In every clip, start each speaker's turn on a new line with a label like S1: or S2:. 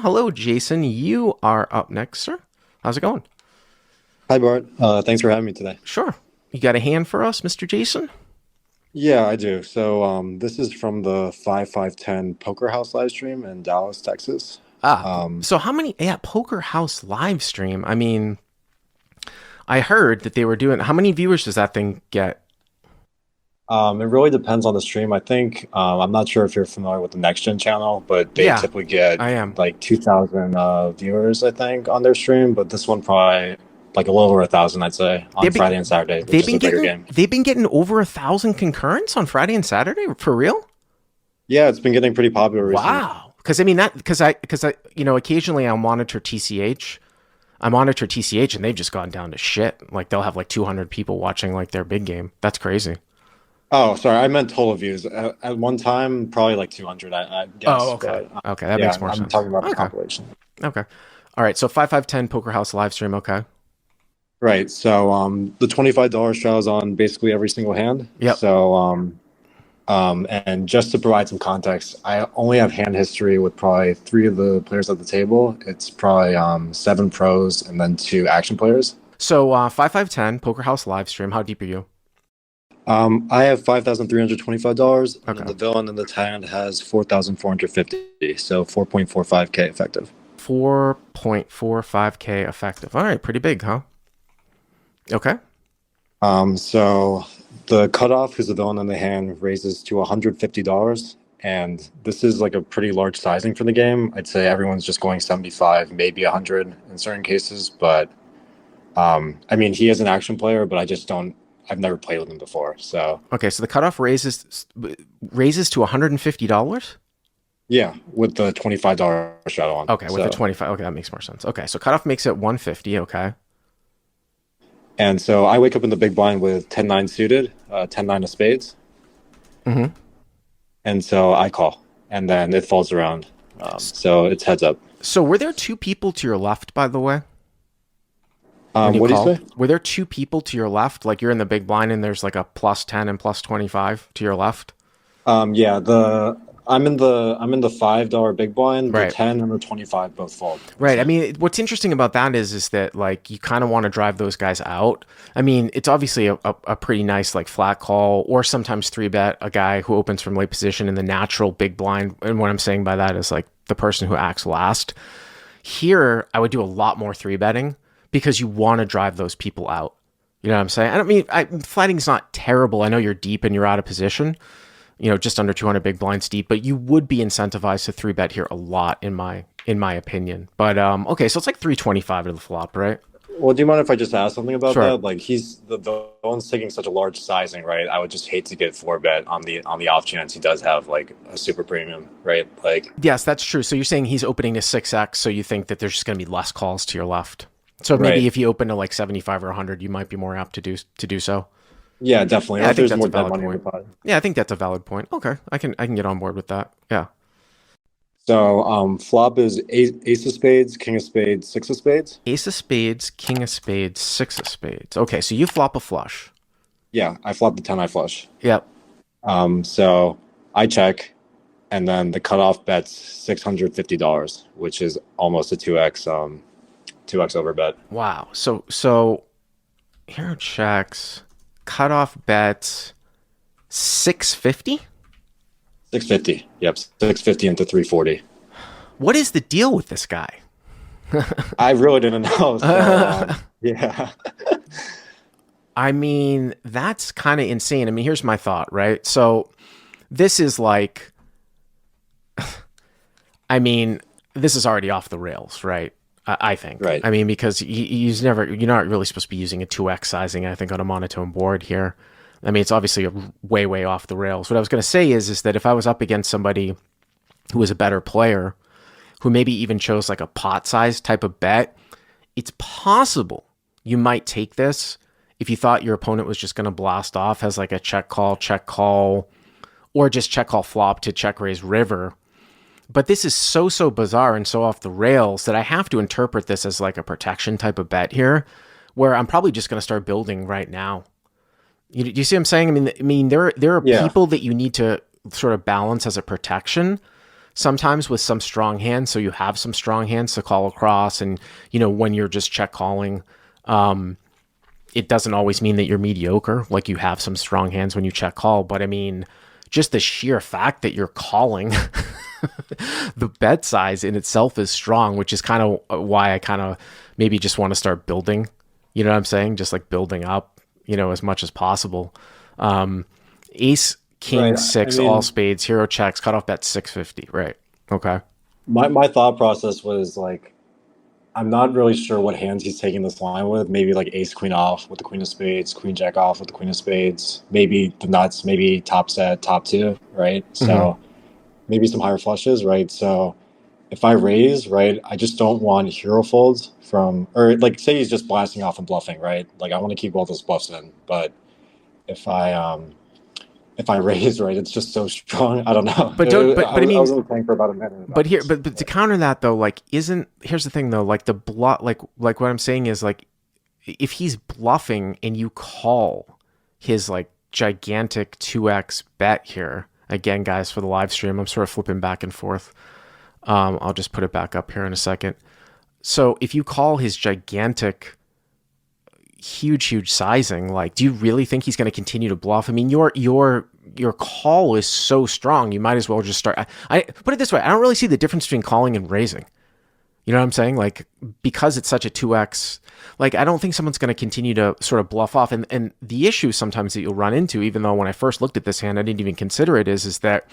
S1: Hello, Jason. You are up next, sir. How's it going?
S2: Hi, Bart. Thanks for having me today.
S1: Sure. You got a hand for us, Mr. Jason?
S2: Yeah, I do. This is from the 5510 Poker House live stream in Dallas, Texas. Um,
S1: So how many? Yeah, Poker House live stream. I mean, I heard that they were doing. How many viewers does that thing get?
S2: it really depends on the stream. I'm not sure if you're familiar with the Next Gen channel, but they
S1: Yeah,
S2: typically get
S1: I am.
S2: like 2,000 viewers, I think, on their stream. But this one probably like a little over 1,000, I'd say, on
S1: They've been
S2: Friday and Saturday, which
S1: they've
S2: is
S1: been
S2: a bigger
S1: getting
S2: game.
S1: they've been getting over 1,000 concurrents on Friday and Saturday for real.
S2: Yeah, it's been getting pretty popular recently.
S1: Wow. Because I mean that because I occasionally I'll monitor TCH. I monitor TCH and they've just gone down to shit. Like they'll have like 200 people watching like their big game. That's crazy.
S2: Oh, sorry, I meant total views. At one time, probably like 200, I
S1: Oh,
S2: guess.
S1: okay.
S2: But
S1: Okay, that
S2: yeah,
S1: makes more
S2: I'm
S1: sense.
S2: talking about the
S1: Okay.
S2: compilation.
S1: Okay. All right. So 5510 Poker House live stream. Okay.
S2: Right. The $25 shows on basically every single hand.
S1: Yep.
S2: And just to provide some context, I only have hand history with probably three of the players at the table. It's probably seven pros and then two action players.
S1: So 5510 Poker House live stream. How deep are you?
S2: I have $5,325, and then
S1: Okay.
S2: the villain in the hand has 4,450, so 4.45K effective.
S1: 4.45K effective. All right. Pretty big, huh? Okay.
S2: So the cutoff, who's the villain in the hand, raises to $150. And this is like a pretty large sizing for the game. I'd say everyone's just going 75, maybe 100 in certain cases. But I mean, he is an action player, but I've never played with him before. So
S1: Okay. So the cutoff raises to $150.
S2: yeah, with the $25 shadow on.
S1: Okay. With the
S2: So,
S1: 25. Okay. That makes more sense. Okay. So cutoff makes it 150. Okay.
S2: and so I wake up in the big blind with 10-9 suited, 10-9 of spades.
S1: Mm-hmm.
S2: And so I call, and then it falls around. So it's heads up.
S1: So were there two people to your left, by the way, when you
S2: What do you
S1: called?
S2: say?
S1: Were there two people to your left? Like you're in the big blind and there's like a plus 10 and plus 25 to your left?
S2: Yeah, I'm in the $5 big blind. The
S1: Right.
S2: 10 and the 25 both fold.
S1: Right. I mean, what's interesting about that is that like you kind of want to drive those guys out. I mean, it's obviously a pretty nice like flat call or sometimes three bet a guy who opens from late position in the natural big blind. And what I'm saying by that is like the person who acts last. Here, I would do a lot more three betting because you want to drive those people out. You know what I'm saying? I don't mean flatting's not terrible. I know you're deep and you're out of position, just under 200 big blinds deep, but you would be incentivized to three bet here a lot in my opinion. But okay, so it's like 325 to the flop, right?
S2: Well, do you mind if I just ask something about
S1: Sure.
S2: that? Like he's the one's taking such a large sizing, right? I would just hate to get four bet on the off chance he does have like a super premium, right? Like,
S1: Yes, that's true. So you're saying he's opening to 6x, so you think that there's just going to be less calls to your left. So maybe
S2: right.
S1: if you open to like 75 or 100, you might be more apt to do so.
S2: Yeah, definitely.
S1: Yeah,
S2: Or
S1: I
S2: if
S1: think
S2: there's
S1: that's a
S2: more dead
S1: valid
S2: money in the
S1: point.
S2: pot.
S1: Yeah, I think that's a valid point. Okay, I can get on board with that. Yeah.
S2: Flop is ace of spades, king of spades, six of spades.
S1: Ace of spades, king of spades, six of spades. Okay, so you flop a flush.
S2: Yeah, I flop the 10 I flush.
S1: Yep.
S2: So I check, and then the cutoff bets $650, which is almost a 2x over bet.
S1: Wow. So hero checks, cutoff bets 650.
S2: 650. Yep, 650 into 340.
S1: What is the deal with this guy?
S2: I really didn't know. Yeah.
S1: I mean, that's kind of insane. I mean, here's my thought, right? So this is like, I mean, this is already off the rails, right? I think.
S2: Right.
S1: I mean, because you're not really supposed to be using a 2x sizing, I think, on a monotone board here. I mean, it's obviously way, way off the rails. What I was going to say is that if I was up against somebody who was a better player, who maybe even chose like a pot size type of bet, it's possible you might take this if you thought your opponent was just going to blast off as like a check call, or just check call flop to check raise river. But this is so bizarre and so off the rails that I have to interpret this as like a protection type of bet here, where I'm probably just going to start building right now. Do you see what I'm saying? I mean, there are
S2: Yeah.
S1: people that you need to sort of balance as a protection. sometimes with some strong hands. So you have some strong hands to call across. And, when you're just check calling, it doesn't always mean that you're mediocre. Like you have some strong hands when you check call. But I mean, just the sheer fact that you're calling the bet size in itself is strong, which is kind of why I kind of maybe just want to start building. You know what I'm saying? Just like building up, as much as possible. Ace, king,
S2: Right. I
S1: six, all
S2: mean,
S1: spades, hero checks, cutoff bet 650. Right. Okay.
S2: my thought process was like, I'm not really sure what hands he's taking this line with. Maybe like ace queen off with the queen of spades, queen jack off with the queen of spades, maybe the nuts, maybe top set, top two, right?
S1: Mm-hmm.
S2: So maybe some higher flushes, right? So if I raise, right, I just don't want hero folds from, or like say he's just blasting off and bluffing, right? Like I want to keep all those bluffs in, but if I if I raise, right, it's just so strong. I don't know.
S1: But don't, but I
S2: I
S1: mean,
S2: was only playing for about a minute
S1: but
S2: about
S1: here,
S2: this.
S1: but to counter that though, like, here's the thing though, like the bluff, like what I'm saying is like, if he's bluffing and you call his like gigantic 2x bet here, again, guys, for the live stream, I'm sort of flipping back and forth. I'll just put it back up here in a second. So if you call his gigantic, huge sizing, like, do you really think he's going to continue to bluff? I mean, your call is so strong, you might as well just start. I put it this way: I don't really see the difference between calling and raising. You know what I'm saying? Like, because it's such a 2x, like, I don't think someone's going to continue to sort of bluff off. And the issue sometimes that you'll run into, even though when I first looked at this hand, I didn't even consider it, is that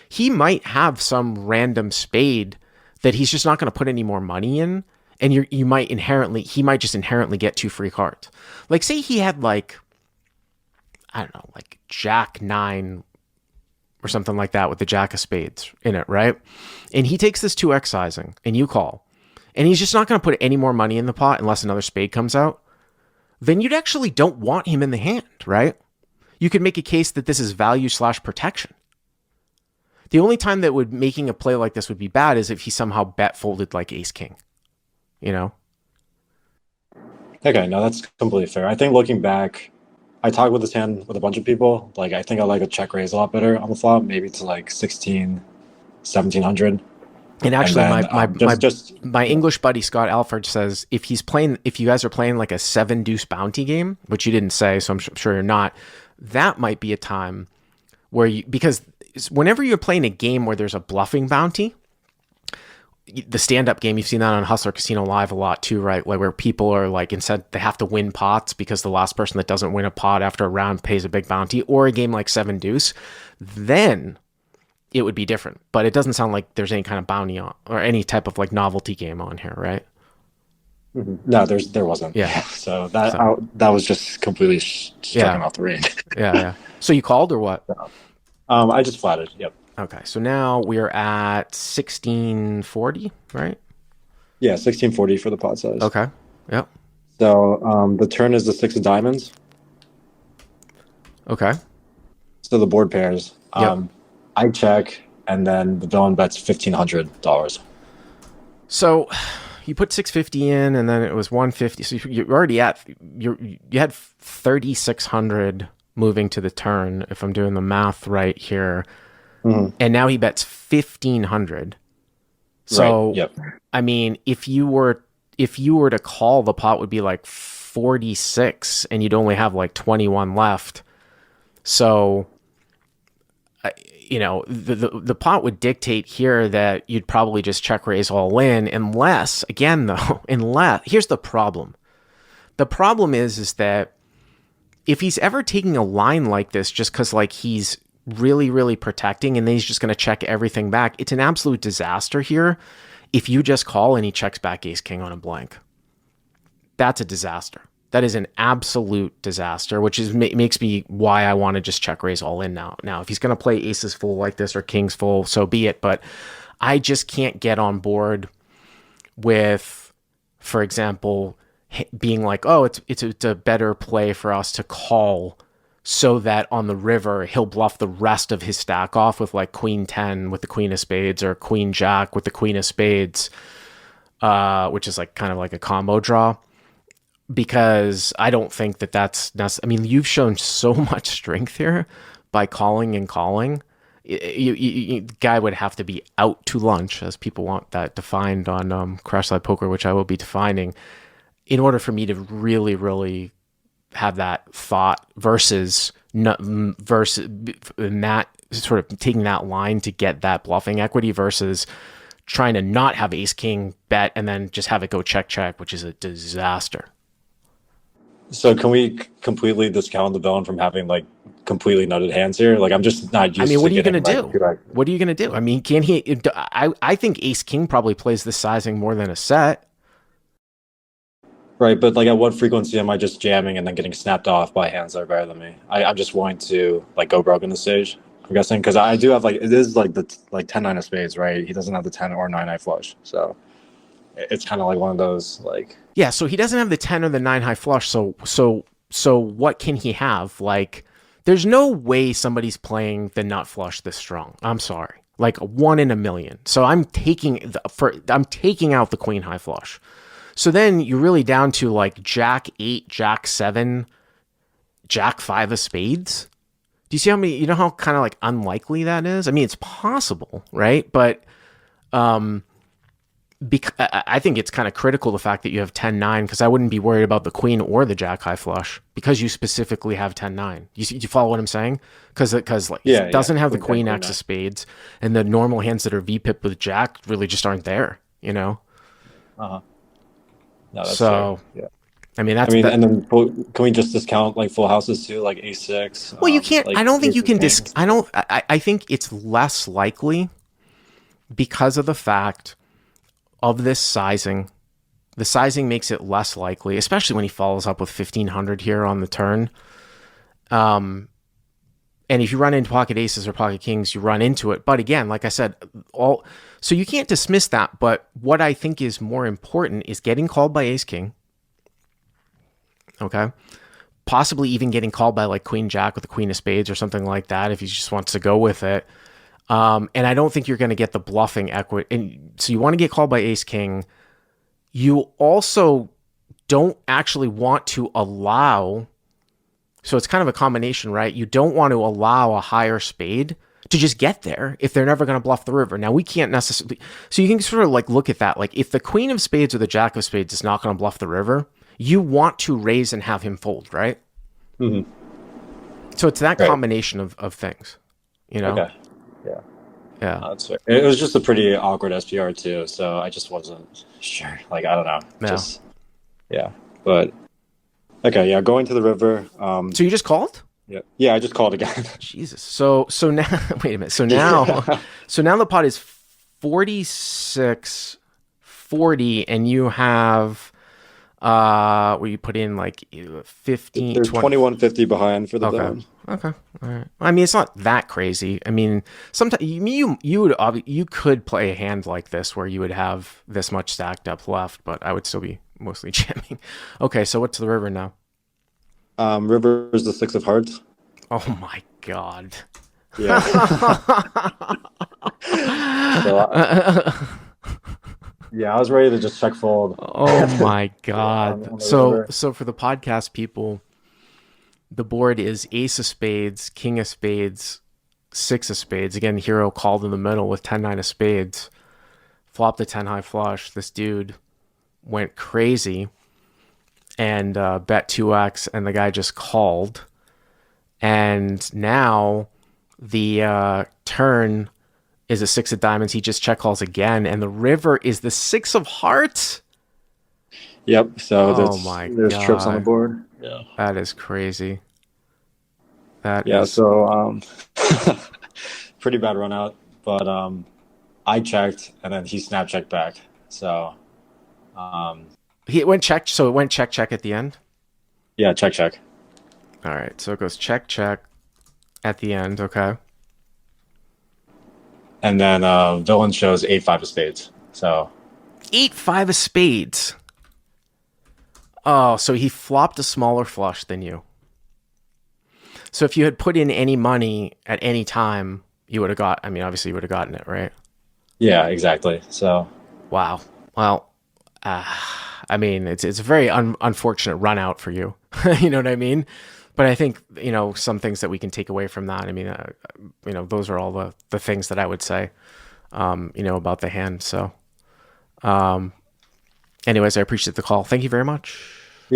S1: he might have some random spade that he's just not going to put any more money in. And he might just inherently get two free cards. Like, say he had like, I don't know, like Jack 9 or something like that with the Jack of Spades in it, right? And he takes this 2x sizing and you call, and he's just not going to put any more money in the pot unless another spade comes out. Then you'd actually don't want him in the hand, right? You could make a case that this is value / protection. The only time that would making a play like this would be bad is if he somehow bet folded like ace king, you know?
S2: Okay, no, that's completely fair. I think looking back, I talked with this hand with a bunch of people. Like, I think I like a check raise a lot better on the flop, maybe to like 16, 1700.
S1: And
S2: And
S1: actually,
S2: then
S1: my
S2: yeah.
S1: English buddy Scott Alford says if you guys are playing like a 7 deuce bounty game, which you didn't say, so I'm sure you're not, that might be a time where because whenever you're playing a game where there's a bluffing bounty, the stand-up game, you've seen that on Hustler Casino Live a lot too, right? Like where people are like, instead they have to win pots because the last person that doesn't win a pot after a round pays a big bounty, or a game like 7 deuce, then it would be different. But it doesn't sound like there's any kind of bounty on or any type of like novelty game on here, right?
S2: No, there wasn't.
S1: Yeah.
S2: So
S1: So
S2: that was just completely stricken
S1: yeah,
S2: off the range.
S1: yeah. So you called or what?
S2: I just flatted. Yep.
S1: Okay. So now we're at 1640, right?
S2: Yeah, 1640 for the pot size.
S1: Okay. Yep.
S2: So the turn is the six of diamonds.
S1: Okay.
S2: So the board pairs.
S1: Yep.
S2: I check, and then the villain bets $1,500.
S1: So you put 650 in, and then it was 150. So you're already at you had 3600 moving to the turn, if I'm doing the math right here.
S2: Mm-hmm.
S1: And now he bets 1500. So
S2: Right. Yep.
S1: I mean, if you were to call, the pot would be like 46, and you'd only have like 21 left. So the pot would dictate here that you'd probably just check raise all in, unless here's the problem. The problem is that if he's ever taking a line like this just because like he's really, really protecting and then he's just going to check everything back, it's an absolute disaster here. If you just call and he checks back ace king on a blank, that's a disaster. That is an absolute disaster, which makes me why I want to just check raise all in now. Now, if he's going to play aces full like this or kings full, so be it. But I just can't get on board with, for example, being like, oh, it's a better play for us to call so that on the river he'll bluff the rest of his stack off with like queen 10 with the queen of spades or queen jack with the queen of spades, which is like kind of like a combo draw. Because I don't think that that's necessary. I mean, you've shown so much strength here by calling and calling. The guy would have to be out to lunch, as people want that defined on Crash Live Poker, which I will be defining, in order for me to really, really have that thought versus that sort of taking that line to get that bluffing equity versus trying to not have ace king bet and then just have it go check check, which is a disaster.
S2: So can we completely discount the villain from having like completely nutted hands here? Like I'm just not
S1: I
S2: used
S1: mean,
S2: to
S1: what are you going
S2: getting
S1: to
S2: like
S1: do? What are you going to do? I mean, can he? I think ace king probably plays the sizing more than a set.
S2: right, but like at what frequency am I just jamming and then getting snapped off by hands that are better than me? I'm just willing to like go broke in the stage. I'm guessing because I do have like it is like the like 10-9 of spades, right? He doesn't have the 10 or 9 high flush, so it's kind of like one of those like
S1: Yeah, so he doesn't have the 10 or the 9 high flush. So what can he have? Like, there's no way somebody's playing the nut flush this strong. I'm sorry. Like 1 in a million. So I'm taking out the queen high flush. So then you're really down to like jack 8, jack 7, jack 5 of spades. Do you see how many, you know how kind of like unlikely that is? I mean, it's possible, right? But I think it's kind of critical the fact that you have 10-9 because I wouldn't be worried about the queen or the jack high flush because you specifically have 10-9. You follow what I'm saying? Because like it doesn't have the queen X of spades, and the normal hands that are VPIP with jack really just aren't there, you know?
S2: uh-huh. No, that's
S1: So
S2: fair. Yeah.
S1: I mean
S2: I mean, and then can we just discount like full houses too, like A6?
S1: well, you can't.
S2: Like
S1: I don't think you can.
S2: kings?
S1: I don't. I think it's less likely because of the fact of this sizing. The sizing makes it less likely, especially when he follows up with 1500 here on the turn. And if you run into pocket aces or pocket kings, you run into it. But again, like I said, so you can't dismiss that. But what I think is more important is getting called by ace king. Okay. Possibly even getting called by like queen jack with the queen of spades or something like that if he just wants to go with it. And I don't think you're going to get the bluffing equity. And so you want to get called by ace king. You also don't actually want to allow. So it's kind of a combination, right? You don't want to allow a higher spade to just get there if they're never going to bluff the river. Now we can't necessarily. So you can sort of like look at that. Like if the queen of spades or the jack of spades is not going to bluff the river, you want to raise and have him fold, right?
S2: Mm-hmm.
S1: So it's that combination of things, you know?
S2: Okay. Yeah.
S1: Yeah.
S2: That's fair. It was just a pretty awkward SPR too, so I just wasn't sure. Like I don't know.
S1: No.
S2: Just yeah. But okay, yeah, going to the river.
S1: So you just called?
S2: Yeah. Yeah, I just called again.
S1: Jesus. So now wait a minute. So now the pot is 46-40 and you have where you put in like 15
S2: They're 2150 behind for the villain.
S1: Okay. All right. I mean, it's not that crazy. I mean, sometimes you could play a hand like this where you would have this much stacked up left, but I would still be mostly jamming. Okay, so what's the river now?
S2: River is the 6 of hearts.
S1: Oh my god.
S2: Yeah. Yeah, I was ready to just check fold.
S1: Oh my god.
S2: on the
S1: So
S2: river.
S1: for the podcast people, the board is ace of spades, king of spades, 6 of spades. Again, hero called in the middle with 10-9 of spades. Flopped the 10 high flush. This dude went crazy and bet 2x, and the guy just called. And now the turn is a 6 of diamonds. He just check calls again, and the river is the 6 of hearts.
S2: Yep. So there's
S1: God.
S2: trips on the board. Yeah.
S1: That is crazy.
S2: So pretty bad run out, but I checked and then he snap checked back. So
S1: It went check, so it went check check at the end.
S2: yeah, check.
S1: All right, so it goes check check at the end. Okay.
S2: And then villain shows 8-5 of spades. So
S1: 8-5 of spades. Oh, so he flopped a smaller flush than you. So if you had put in any money at any time, you would have got. I mean, obviously you would have gotten it, right?
S2: yeah, exactly. So
S1: Wow. Well, I mean, it's a very unfortunate run out for you. You know what I mean? but I think, some things that we can take away from that. I mean, those are all the things that I would say, about the hand. So, anyways, I appreciate the call. Thank you very much.